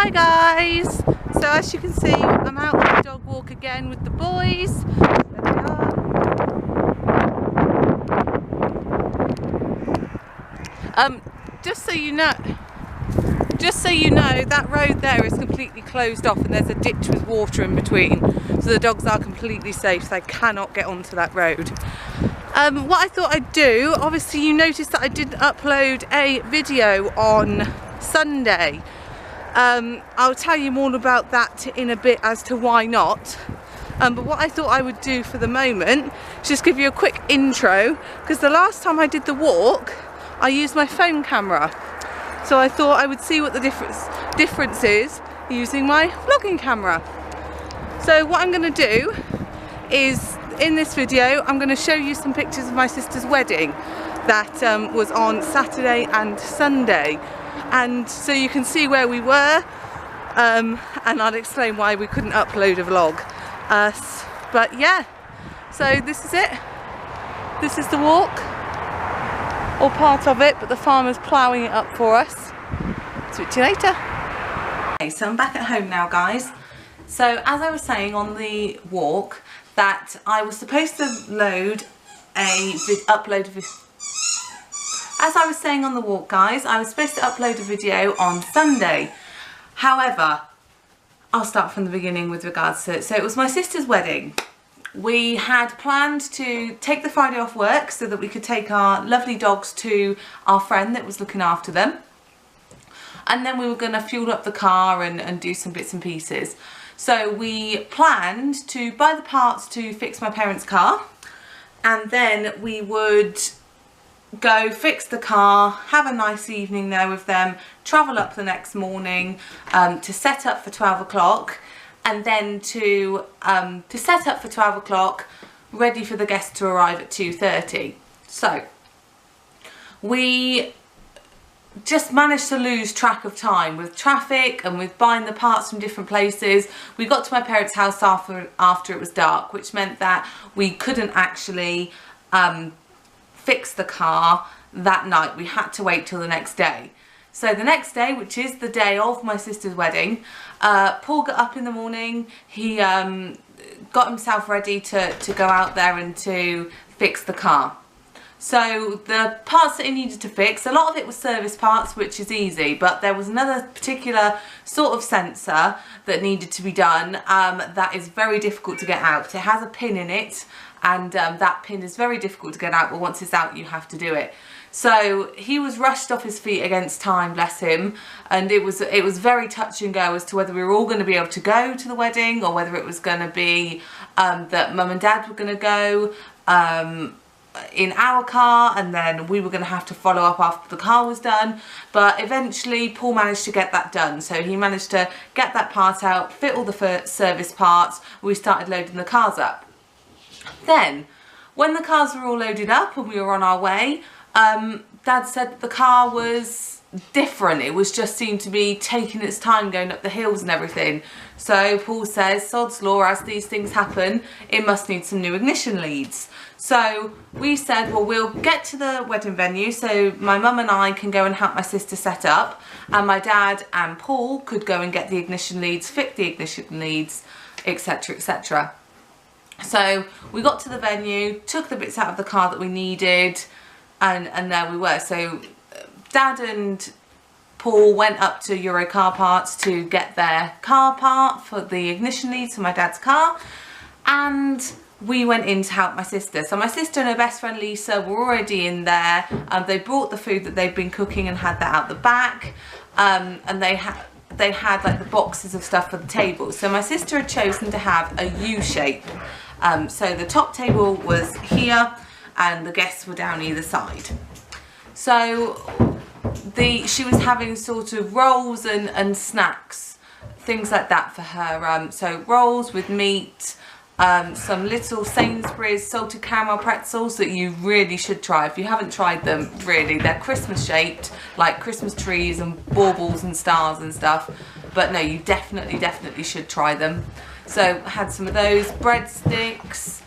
Hi guys! So as you can see, I'm out on the dog walk again with the boys. There they are. Just so you know, that road there is completely closed off and there's a ditch with water in between. So the dogs are completely safe, so they cannot get onto that road. What I thought I'd do, obviously you noticed that I didn't upload a video on Sunday. I'll tell you more about that in a bit as to why not. But what I thought I would do for the moment is just give you a quick intro, because the last time I did the walk I used my phone camera. So I thought I would see what the difference is using my vlogging camera. So what I'm going to do is, in this video, I'm going to show you some pictures of my sister's wedding that was on Saturday and Sunday. And so you can see where we were, and I'll explain why we couldn't upload a vlog. But yeah, so this is it. This is the walk, or part of it, but the farmer's ploughing it up for us. Switch you later. Okay, so I'm back at home now, guys. So as I was saying on the walk, that I was supposed to upload a video. As I was saying on the walk, guys, I was supposed to upload a video on Sunday. However, I'll start from the beginning with regards to it. So it was my sister's wedding. We had planned to take the Friday off work so that we could take our lovely dogs to our friend that was looking after them. And then we were going to fuel up the car and do some bits and pieces. So we planned to buy the parts to fix my parents' car. And then we would go fix the car, have a nice evening there with them, travel up the next morning to set up for 12 o'clock, and then to set up for 12 o'clock, ready for the guests to arrive at 2:30. So we just managed to lose track of time with traffic and with buying the parts from different places. We got to my parents' house after it was dark, which meant that we couldn't actually fix the car that night. We had to wait till the next day. So the next day, which is the day of my sister's wedding, Paul got up in the morning. He got himself ready to go out there and to fix the car. So the parts that he needed to fix, a lot of it was service parts, which is easy, but there was another particular sort of sensor that needed to be done that is very difficult to get out. It has a pin in it, and that pin is very difficult to get out, but once it's out you have to do it. So he was rushed off his feet against time, bless him, and it was very touch and go as to whether we were all going to be able to go to the wedding, or whether it was going to be that mum and dad were going to go in our car, and then we were going to have to follow up after the car was done. But eventually Paul managed to get that done, so he managed to get that part out, fit all the service parts. We started loading the cars up. Then when the cars were all loaded up and we were on our way, Dad said that the car was different. It was just seemed to be taking its time going up the hills and everything. So Paul says, sod's law, as these things happen, it must need some new ignition leads. So we said, well, we'll get to the wedding venue so my mum and I can go and help my sister set up, and my dad and Paul could go and get the ignition leads, fit the ignition leads, etc, etc. So we got to the venue, took the bits out of the car that we needed, and there we were. So Dad and Paul went up to Euro Car Parts to get their car part for the ignition leads for my dad's car, and we went in to help my sister. So my sister and her best friend Lisa were already in there. They brought the food that they'd been cooking and had that out the back, and they had like the boxes of stuff for the table. So my sister had chosen to have a U shape. So the top table was here and the guests were down either side. So she was having sort of rolls and snacks, things like that for her. So rolls with meat, some little Sainsbury's salted caramel pretzels that you really should try. If you haven't tried them, really, they're Christmas shaped, like Christmas trees and baubles and stars and stuff. But no, you definitely should try them. So I had some of those, breadsticks,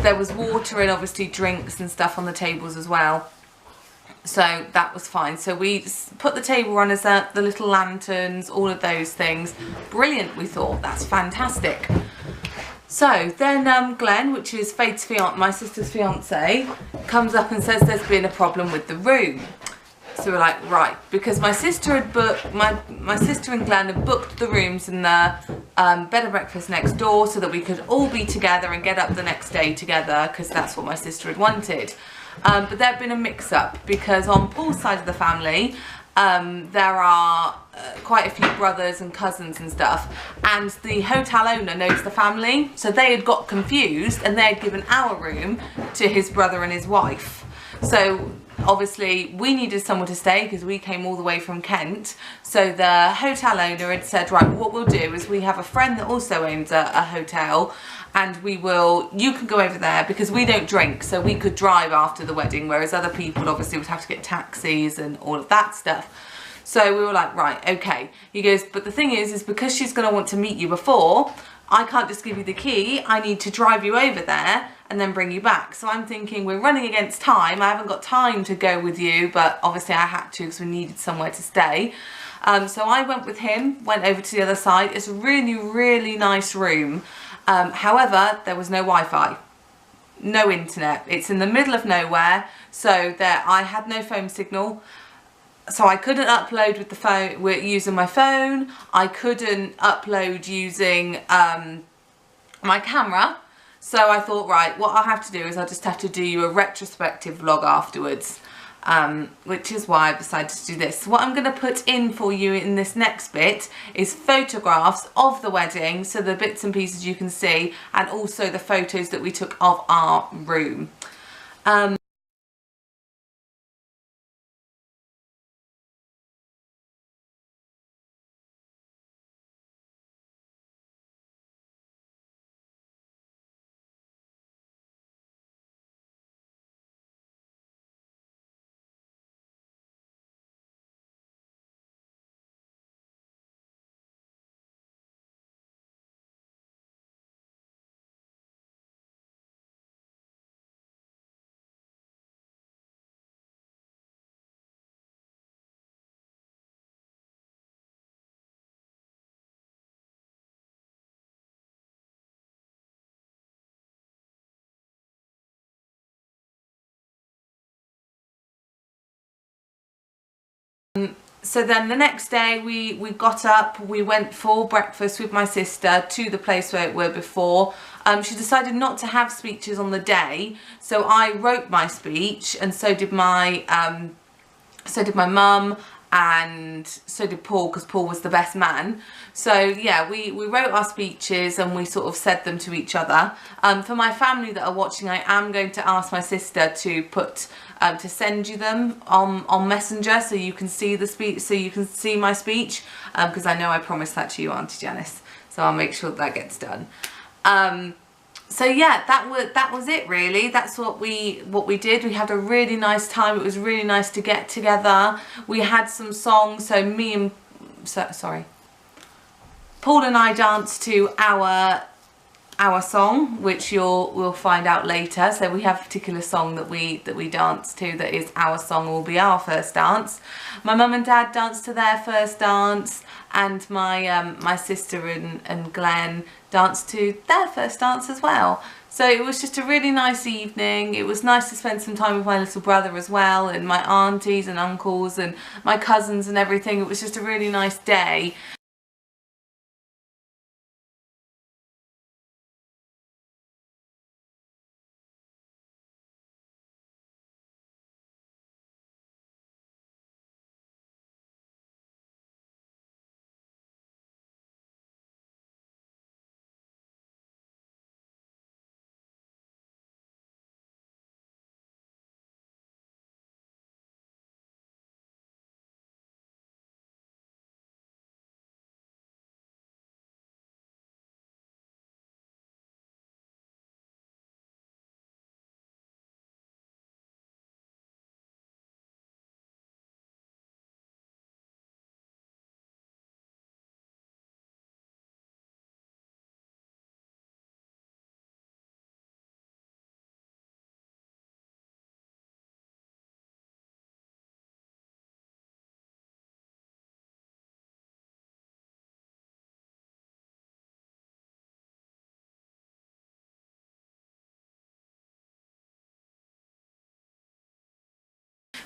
there was water and obviously drinks and stuff on the tables as well. So that was fine. So we put the table runners up, the little lanterns, all of those things. Brilliant, we thought. That's fantastic. So then Glenn, which is Faith's fiance, my sister's fiance, comes up and says there's been a problem with the room. So we're like, right, because my sister had booked, my sister and Glenn had booked the rooms in the bed and breakfast next door so that we could all be together and get up the next day together, because that's what my sister had wanted. But there had been a mix-up, because on Paul's side of the family, there are quite a few brothers and cousins and stuff, and the hotel owner knows the family, so they had got confused and they had given our room to his brother and his wife. So obviously we needed someone to stay because we came all the way from Kent. So the hotel owner had said, right, what we'll do is we have a friend that also owns a hotel, and you can go over there, because we don't drink, so we could drive after the wedding, whereas other people obviously would have to get taxis and all of that stuff. So we were like, right, okay. He goes, but the thing is because she's going to want to meet you before, I can't just give you the key. I need to drive you over there and then bring you back. So I'm thinking, we're running against time. I haven't got time to go with you, but obviously I had to because we needed somewhere to stay. So I went with him, went over to the other side. It's a really, really nice room. However, there was no Wi-Fi, no internet. It's in the middle of nowhere, so I had no phone signal. So I couldn't upload with the phone, using my phone. I couldn't upload using my camera. So I thought, right, what I'll have to do is I'll just have to do you a retrospective vlog afterwards, which is why I decided to do this. So what I'm going to put in for you in this next bit is photographs of the wedding, so the bits and pieces you can see, and also the photos that we took of our room. So then the next day we got up, we went for breakfast with my sister to the place where we were before. She decided not to have speeches on the day, so I wrote my speech, and so did my mum, and so did Paul, because Paul was the best man. So yeah, we wrote our speeches and we sort of said them to each other. For my family that are watching, I am going to ask my sister to put to send you them on Messenger, so you can see the speech, so you can see my speech, because I know I promised that to you, Auntie Janice. So I'll make sure that gets done. So yeah, that was it really. That's what we did. We had a really nice time. It was really nice to get together. We had some songs. So Paul and I danced to our song, which we'll find out later. So we have a particular song that we dance to, that is our song, will be our first dance. My mum and dad danced to their first dance, and my sister and Glenn danced to their first dance as well. So it was just a really nice evening. It was nice to spend some time with my little brother as well, and my aunties and uncles and my cousins and everything. It was just a really nice day.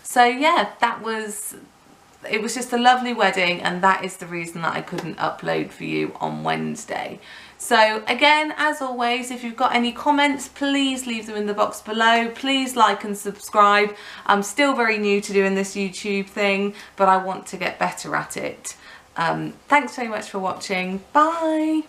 So yeah, it was just a lovely wedding, and that is the reason that I couldn't upload for you on Wednesday. So again, as always, if you've got any comments, please leave them in the box below. Please like and subscribe. I'm still very new to doing this YouTube thing, but I want to get better at it. Thanks very much for watching. Bye.